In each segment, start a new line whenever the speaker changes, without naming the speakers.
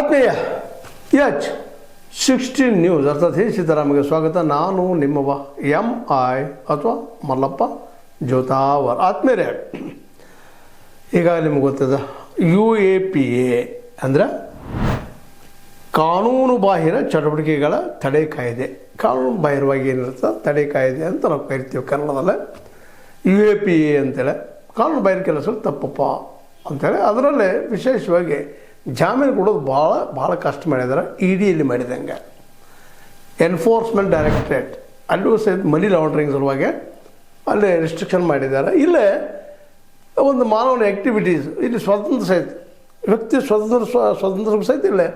ಆತ್ಮೀಯ H16 news ಅರ್ಥಾತ್ ಹೇ ಸೀತಾರಾಮಗೆ ಸ್ವಾಗತ. ನಾನು ನಿಮ್ಮವ MI ಅಥವಾ ಮಲ್ಲಪ್ಪ ಜೋತಾವರ್. ಆತ್ಮೀಯರೇ, ಈಗಾಗಲೇ ನಿಮ್ಗೆ ಗೊತ್ತದ UAPA ಅಂದರೆ ಕಾನೂನು ಬಾಹಿರ ಚಟುವಟಿಕೆಗಳ ತಡೆ ಕಾಯ್ದೆ. ಕಾನೂನು ಬಾಹಿರವಾಗಿ ಏನಿರ್ತದೆ ತಡೆ ಕಾಯ್ದೆ ಅಂತ ನಾವು ಕರಿತೀವಿ ಕನ್ನಡದಲ್ಲೇ. UAPA ಅಂತೇಳಿ ಕಾನೂನು ಬಾಹಿರ ಕೆಲಸ ತಪ್ಪಪ್ಪ ಅಂಥೇಳಿ ಅದರಲ್ಲೇ ವಿಶೇಷವಾಗಿ ಜಾಮೀನು ಕೊಡೋದು ಭಾಳ ಕಷ್ಟ ಮಾಡಿದ್ದಾರೆ. EDಯಲ್ಲಿ ಮಾಡಿದಂಗೆ ಎನ್ಫೋರ್ಸ್ಮೆಂಟ್ ಡೈರೆಕ್ಟರೇಟ್ ಅಲ್ಲೂ ಸಹಿತ ಮನಿ ಲಾಂಡ್ರಿಂಗ್ ಸಲುವಾಗಿ ಅಲ್ಲಿ ರೆಸ್ಟ್ರಿಕ್ಷನ್ ಮಾಡಿದ್ದಾರೆ. ಇಲ್ಲೇ ಒಂದು ಮಾನವನ ಆ್ಯಕ್ಟಿವಿಟೀಸ್ ಇಲ್ಲಿ ಸ್ವತಂತ್ರ ಸಹಿತ ವ್ಯಕ್ತಿ ಸ್ವತಂತ್ರ ಸಹಿತ ಇಲ್ಲೇ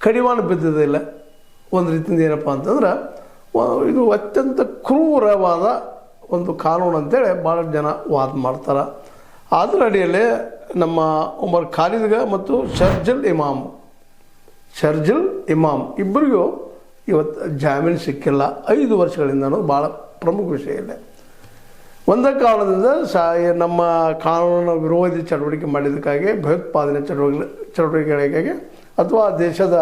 ಕಡಿವಾಣ ಬಿದ್ದಿಲ್ಲ. ಒಂದು ರೀತಿಯಿಂದ ಏನಪ್ಪ ಅಂತಂದ್ರೆ ಇದು ಅತ್ಯಂತ ಕ್ರೂರವಾದ ಒಂದು ಕಾನೂನು ಅಂತೇಳಿ ಭಾಳ ಜನ ವಾದ ಮಾಡ್ತಾರೆ. ಅದರ ಅಡಿಯಲ್ಲಿ ನಮ್ಮ ಉಮರ್ ಖಾಲಿದ್ಗ ಮತ್ತು ಶರ್ಜಿಲ್ ಇಮಾಮ್ ಇಬ್ಬರಿಗೂ ಇವತ್ತು ಜಾಮೀನು ಸಿಕ್ಕಿಲ್ಲ 5 ವರ್ಷಗಳಿಂದ ಅನ್ನೋದು ಭಾಳ ಪ್ರಮುಖ ವಿಷಯ ಇದೆ. ಒಂದೇ ಕಾರಣದಿಂದ ನಮ್ಮ ಕಾನೂನು ವಿರೋಧಿ ಚಟುವಟಿಕೆ ಮಾಡಿದ್ದಕ್ಕಾಗಿ ಭಯೋತ್ಪಾದನೆ ಚಟುವಟಿಕೆಗಳಿಗಾಗಿ ಅಥವಾ ದೇಶದ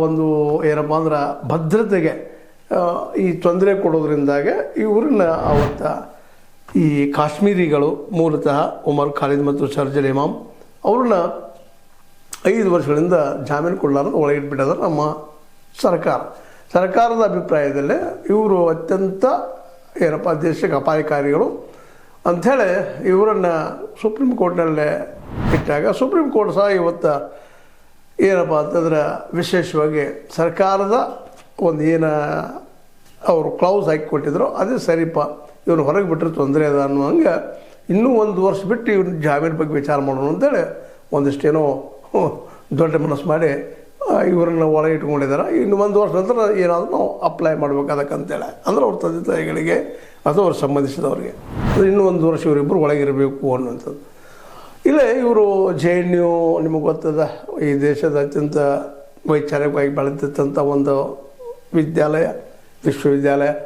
ಒಂದು ಏನಪ್ಪ ಅಂದ್ರೆ ಭದ್ರತೆಗೆ ಈ ತೊಂದರೆ ಕೊಡೋದ್ರಿಂದಾಗೆ ಇವ್ರನ್ನ ಅವತ್ತು ಈ ಕಾಶ್ಮೀರಿಗಳು ಮೂಲತಃ ಉಮರ್ ಖಾಲಿದ್ ಮತ್ತು ಶರ್ಜಿಲ್ ಇಮಾಮ್ ಅವ್ರನ್ನ 5 ವರ್ಷಗಳಿಂದ ಜಾಮೀನು ಕೊಡಲಾರದು ಒಳಗಿಟ್ಬಿಟ್ಟಿದ್ದಾರೆ ನಮ್ಮ ಸರ್ಕಾರದ ಅಭಿಪ್ರಾಯದಲ್ಲೇ ಇವರು ಅತ್ಯಂತ ಏನಪ್ಪ ದೇಶಕ್ಕೆ ಅಪಾಯಕಾರಿಗಳು ಅಂಥೇಳಿ ಇವರನ್ನು ಸುಪ್ರೀಂ ಕೋರ್ಟ್ನಲ್ಲೇ ಇಟ್ಟಾಗ ಸುಪ್ರೀಂ ಕೋರ್ಟ್ ಸಹ ಇವತ್ತು ಏನಪ್ಪ ಅಂತಂದ್ರೆ ವಿಶೇಷವಾಗಿ ಸರ್ಕಾರದ ಒಂದು ಏನು ಅವರು ಕ್ಲೌಸ್ ಹಾಕಿ ಕೊಟ್ಟಿದ್ರು ಅದೇ ಸರಿಪ, ಇವ್ರು ಹೊರಗೆ ಬಿಟ್ಟರೆ ತೊಂದರೆ ಅದ ಅನ್ನೋ ಹಂಗೆ ಇನ್ನೂ 1 ವರ್ಷ ಬಿಟ್ಟು ಇವ್ರ ಜಾಮೀನು ಬಗ್ಗೆ ವಿಚಾರ ಮಾಡೋಣ ಅಂತೇಳಿ ಒಂದಿಷ್ಟೇನೋ ದೊಡ್ಡ ಮನಸ್ಸು ಮಾಡಿ ಇವ್ರನ್ನ ಒಳಗೆ ಇಟ್ಕೊಂಡಿದ್ದಾರೆ. ಇನ್ನು 1 ವರ್ಷ ನಂತರ ಏನಾದರೂ ನಾವು ಅಪ್ಲೈ ಮಾಡ್ಬೇಕಾದಕ್ಕಂತೇಳಿ ಅಂದ್ರೆ ಅವ್ರ ತಂದೆ ತಾಯಿಗಳಿಗೆ ಅಥವಾ ಅವ್ರ ಸಂಬಂಧಿಸಿದವ್ರಿಗೆ ಇನ್ನೂ 1 ವರ್ಷ ಇವರಿಬ್ಬರು ಒಳಗಿರಬೇಕು ಅನ್ನುವಂಥದ್ದು. ಇಲ್ಲೇ ಇವರು JNU ನಿಮಗೆ ಗೊತ್ತದ ಈ ದೇಶದ ಅತ್ಯಂತ ವೈಚಾರಿಕವಾಗಿ ಬೆಳೆದಿದ್ದಂಥ ಒಂದು ವಿಶ್ವವಿದ್ಯಾಲಯ